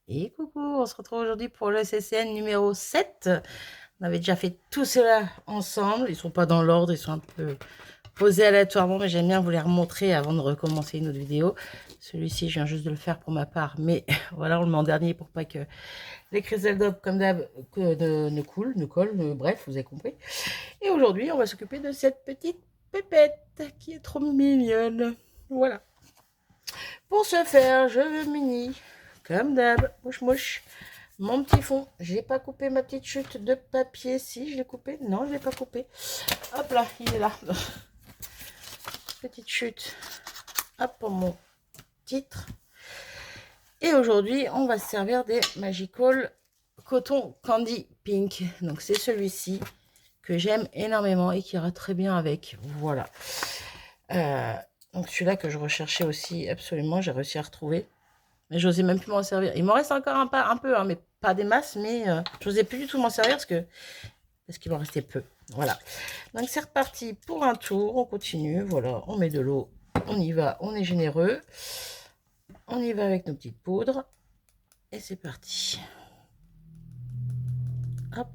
Et coucou, on se retrouve aujourd'hui pour le CCN numéro 7. On avait déjà fait tout cela ensemble. Ils sont pas dans l'ordre, ils sont un peu posés aléatoirement, mais j'aime bien vous les remontrer avant de recommencer une autre vidéo. Celui-ci, je viens juste de le faire pour ma part, mais voilà, on le met en dernier pour pas que les cristals d'op, comme d'hab, ne coulent, ne collent, bref, vous avez compris. Et aujourd'hui, on va s'occuper de cette petite pépette qui est trop mignonne. Voilà. Pour ce faire, je munis, comme d'hab, mouche mouche, mon petit fond. J'ai pas coupé ma petite chute de papier. Si, je l'ai coupé. Non, je l'ai pas coupé. Hop là, il est là. Petite chute. Hop, pour mon titre. Et aujourd'hui, on va se servir des Magical Cotton Candy Pink. Donc, c'est celui-ci que j'aime énormément et qui ira très bien avec. Voilà. Donc, celui-là que je recherchais aussi absolument, j'ai réussi à retrouver. Mais j'osais même plus m'en servir. Il m'en reste encore un peu, hein, mais pas des masses, mais j'osais plus du tout m'en servir parce qu'il m'en restait peu. Voilà. Donc c'est reparti pour un tour. On continue. Voilà, on met de l'eau. On y va. On est généreux. On y va avec nos petites poudres. Et c'est parti. Hop.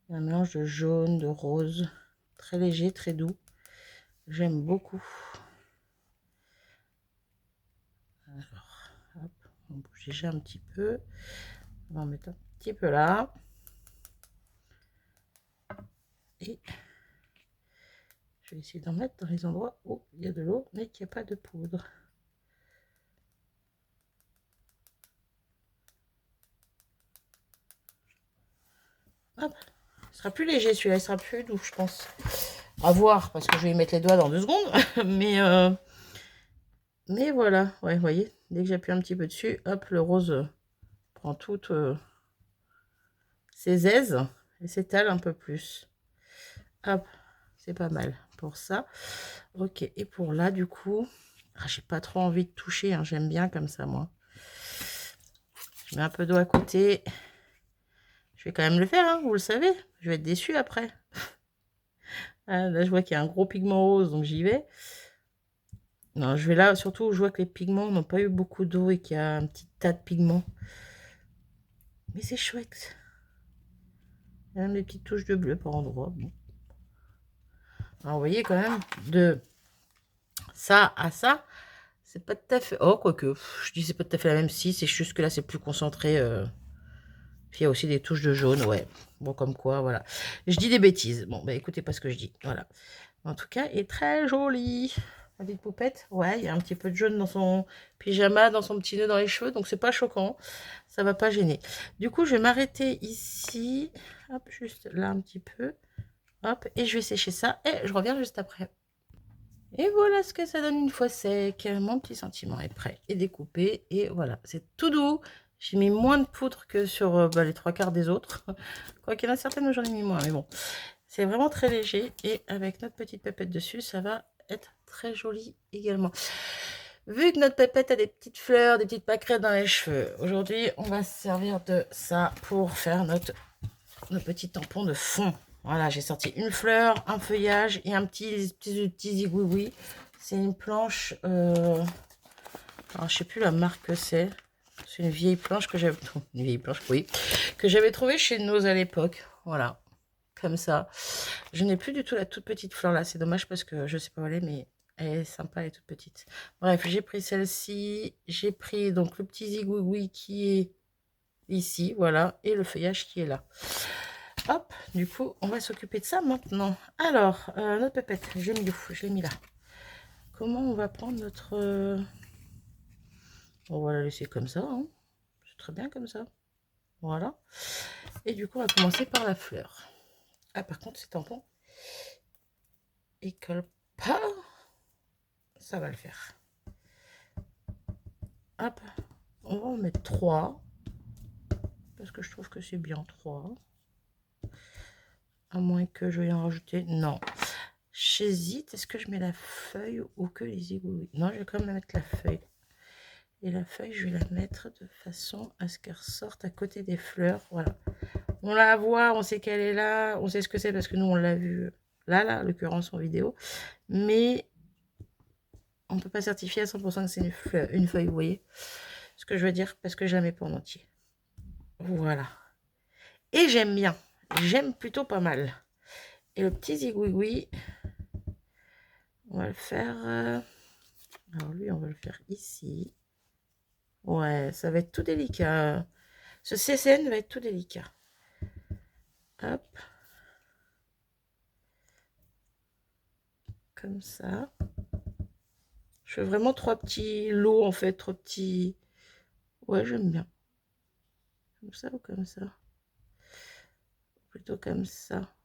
Un mélange de jaune, de rose. Très léger, très doux. J'aime beaucoup. Alors, hop. On bouge déjà un petit peu. On va en mettre un petit peu là. Et je vais essayer d'en mettre dans les endroits où il y a de l'eau, mais qu'il n'y a pas de poudre. Hop. Il sera plus léger celui-là, il sera plus doux, je pense. À voir, parce que je vais y mettre les doigts dans 2 secondes. mais voilà, ouais, vous voyez, dès que j'appuie un petit peu dessus, hop, le rose prend toutes ses aises et s'étale un peu plus. Hop, c'est pas mal pour ça. Ok, et pour là, du coup, j'ai pas trop envie de toucher, hein, j'aime bien comme ça, moi. Je mets un peu d'eau à côté. Je vais quand même le faire, hein, vous le savez. Je vais être déçue après. Ah, là, je vois qu'il y a un gros pigment rose, donc j'y vais. Non, je vais là, surtout, je vois que les pigments n'ont pas eu beaucoup d'eau et qu'il y a un petit tas de pigments. Mais c'est chouette. Il y a même des petites touches de bleu par endroit. Bon. Alors, vous voyez quand même, de ça à ça, c'est pas tout à fait... Oh, quoique, je dis c'est pas tout à fait la même si, c'est juste que là, c'est plus concentré. Puis il y a aussi des touches de jaune, ouais. Bon, comme quoi, voilà. Je dis des bêtises. Bon, bah écoutez pas ce que je dis. Voilà. En tout cas, il est très joli. La petite poupette, ouais, il y a un petit peu de jaune dans son pyjama, dans son petit nœud dans les cheveux, donc c'est pas choquant, ça va pas gêner. Du coup, je vais m'arrêter ici, hop, juste là un petit peu, hop, et je vais sécher ça, et je reviens juste après. Et voilà ce que ça donne une fois sec. Mon petit sentiment est prêt et découpé, et voilà, c'est tout doux. J'ai mis moins de poudre que sur les 3/4 des autres, quoi qu'il y en a certaines où j'en ai mis moins, mais bon. C'est vraiment très léger et avec notre petite pépette dessus, ça va être très joli également. Vu que notre pépette a des petites fleurs, des petites pâquerettes dans les cheveux, aujourd'hui, on va se servir de ça pour faire notre petit tampon de fond. Voilà, j'ai sorti une fleur, un feuillage et un petit zigouigoui. C'est une planche, alors je sais plus la marque que c'est. C'est une vieille planche que j'avais, une vieille planche, oui, que j'avais trouvée chez Nose à l'époque. Voilà, comme ça. Je n'ai plus du tout la toute petite fleur là, c'est dommage parce que je sais pas où elle est, mais elle est sympa, elle est toute petite. Bref, j'ai pris celle-ci, j'ai pris donc le petit zigouigoui qui est ici, voilà, et le feuillage qui est là. Hop, du coup, on va s'occuper de ça maintenant. Alors, notre pépette, je l'ai mis où? Je l'ai mis là. Comment on va prendre notre... On va la laisser comme ça, hein. C'est très bien comme ça. Voilà. Et du coup, on va commencer par la fleur. Ah, par contre, ces tampons, ils collent pas. Ça va le faire. Hop, on va en mettre 3. Parce que je trouve que c'est bien 3. À moins que je vais en rajouter. Non. J'hésite. Est-ce que je mets la feuille ou que les égouts? Non, je vais quand même mettre la feuille. Et la feuille, je vais la mettre de façon à ce qu'elle ressorte à côté des fleurs. Voilà. On la voit, on sait qu'elle est là. On sait ce que c'est parce que nous, on l'a vu là, en l'occurrence en vidéo. Mais on ne peut pas certifier à 100% que c'est une feuille, vous voyez. Ce que je veux dire, parce que je la mets pas en entier. Voilà. Et j'aime bien. J'aime plutôt pas mal. Et le petit zigouigoui, on va le faire... Alors lui, on va le faire ici. Ouais, ça va être tout délicat. Ce CCN va être tout délicat. Hop. Comme ça. Je fais vraiment 3 petits lots, en fait. 3 petits... Ouais, j'aime bien. Comme ça ou comme ça? Plutôt comme ça.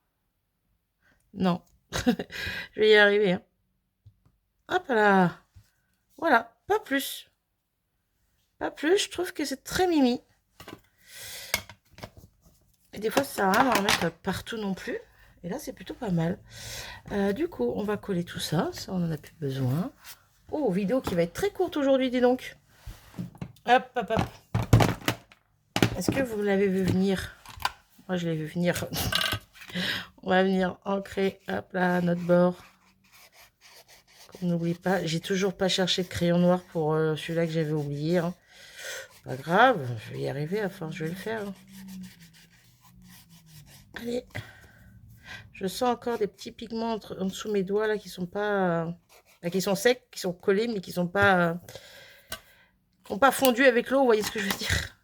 Non. Je vais y arriver. Hein. Hop là. Voilà. Pas plus. Pas plus. Je trouve que c'est très mimi. Et des fois, ça sert à rien d'en mettre partout non plus. Et là, c'est plutôt pas mal. Du coup, on va coller tout ça. Ça, on n'en a plus besoin. Oh, vidéo qui va être très courte aujourd'hui, dis donc. Hop, hop, hop. Est-ce que vous l'avez vu venir? Moi, je l'ai vu venir. On va venir ancrer, hop là, notre bord. N'oublie pas, j'ai toujours pas cherché de crayon noir pour celui-là que j'avais oublié. Hein. Pas grave, je vais y arriver à force, je vais le faire. Hein. Allez. Je sens encore des petits pigments en dessous de mes doigts là qui sont pas... qui sont secs, qui sont collés, mais qui sont pas... qui n'ont pas fondu avec l'eau, vous voyez ce que je veux dire.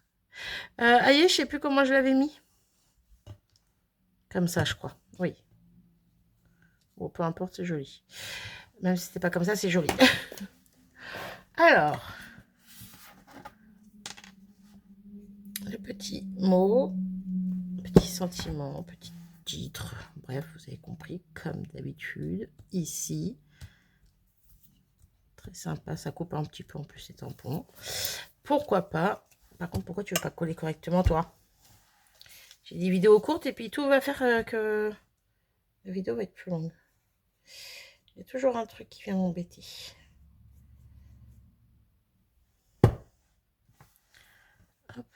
Aïe, je sais plus comment je l'avais mis. Comme ça, je crois. Oui. Bon, peu importe, c'est joli. Même si c'était pas comme ça, c'est joli. Alors, le petit mot, petit sentiment, petit titre. Bref, vous avez compris, comme d'habitude. Ici. Très sympa, ça coupe un petit peu en plus les tampons. Pourquoi pas? Par contre, pourquoi tu veux pas coller correctement, toi? J'ai des vidéos courtes et puis tout va faire que la vidéo va être plus longue. Il y a toujours un truc qui vient m'embêter. Hop.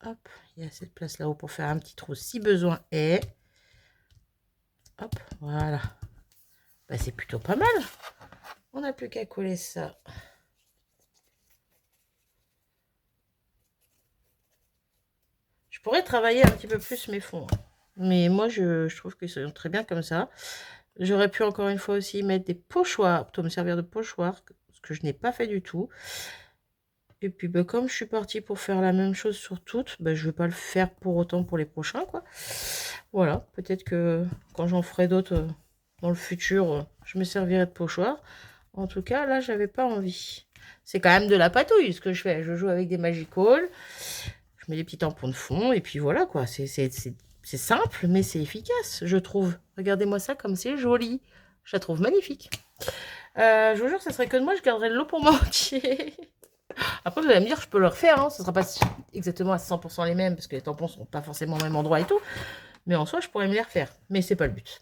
Hop. Il y a cette place là-haut pour faire un petit trou si besoin est. Hop. Voilà. Bah, c'est plutôt pas mal. On n'a plus qu'à coller ça. Je pourrais travailler un petit peu plus mes fonds. Mais moi, je trouve que c'est très bien comme ça. J'aurais pu encore une fois aussi mettre des pochoirs, plutôt me servir de pochoirs, ce que je n'ai pas fait du tout. Et puis, bah, comme je suis partie pour faire la même chose sur toutes, bah, je ne vais pas le faire pour autant pour les prochains, quoi. Voilà, peut-être que quand j'en ferai d'autres dans le futur, je me servirai de pochoirs. En tout cas, là, j'avais pas envie. C'est quand même de la patouille, ce que je fais. Je joue avec des Magical, je mets des petits tampons de fond, et puis voilà, quoi. C'est simple, mais c'est efficace, je trouve. Regardez-moi ça comme c'est joli. Je la trouve magnifique. Je vous jure, ça serait que de moi, je garderais le lot pour moi entier. Après, vous allez me dire, je peux le refaire. Hein. Ce ne sera pas exactement à 100% les mêmes, parce que les tampons ne sont pas forcément au même endroit et tout. Mais en soi, je pourrais me les refaire. Mais c'est pas le but.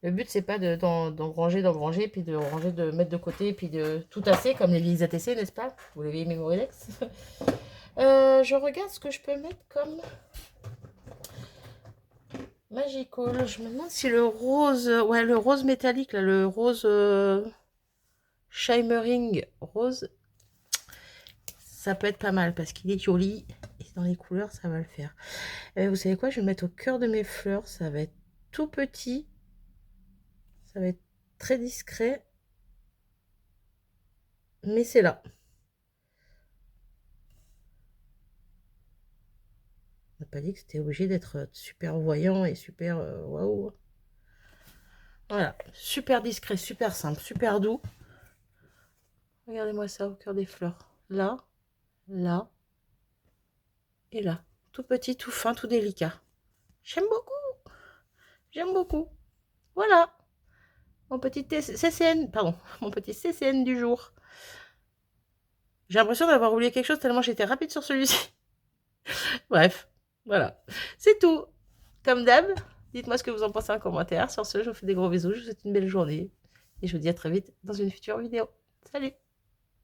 Le but, c'est pas d'engranger, puis de ranger, de mettre de côté, puis de tout tasser, comme les vieilles ATC, n'est-ce pas? Vous les vieilles Mémorilex. Je regarde ce que je peux mettre comme Magical. Je me demande si le rose... Ouais, le rose métallique, là, le rose... Shimmering rose... Ça peut être pas mal parce qu'il est joli et dans les couleurs ça va le faire. Vous savez quoi, je vais le mettre au cœur de mes fleurs. Ça va être tout petit, ça va être très discret, mais c'est là. On n'a pas dit que c'était obligé d'être super voyant et super waouh. Voilà, super discret, super simple, super doux. Regardez-moi ça au cœur des fleurs. Là, là et là. Tout petit, tout fin, tout délicat. J'aime beaucoup. J'aime beaucoup. Voilà. Mon petit CCN, pardon, mon petit CCN du jour. J'ai l'impression d'avoir oublié quelque chose tellement j'étais rapide sur celui-ci. Bref, voilà. C'est tout. Comme d'hab, dites-moi ce que vous en pensez en commentaire. Sur ce, je vous fais des gros bisous. Je vous souhaite une belle journée. Et je vous dis à très vite dans une future vidéo. Salut!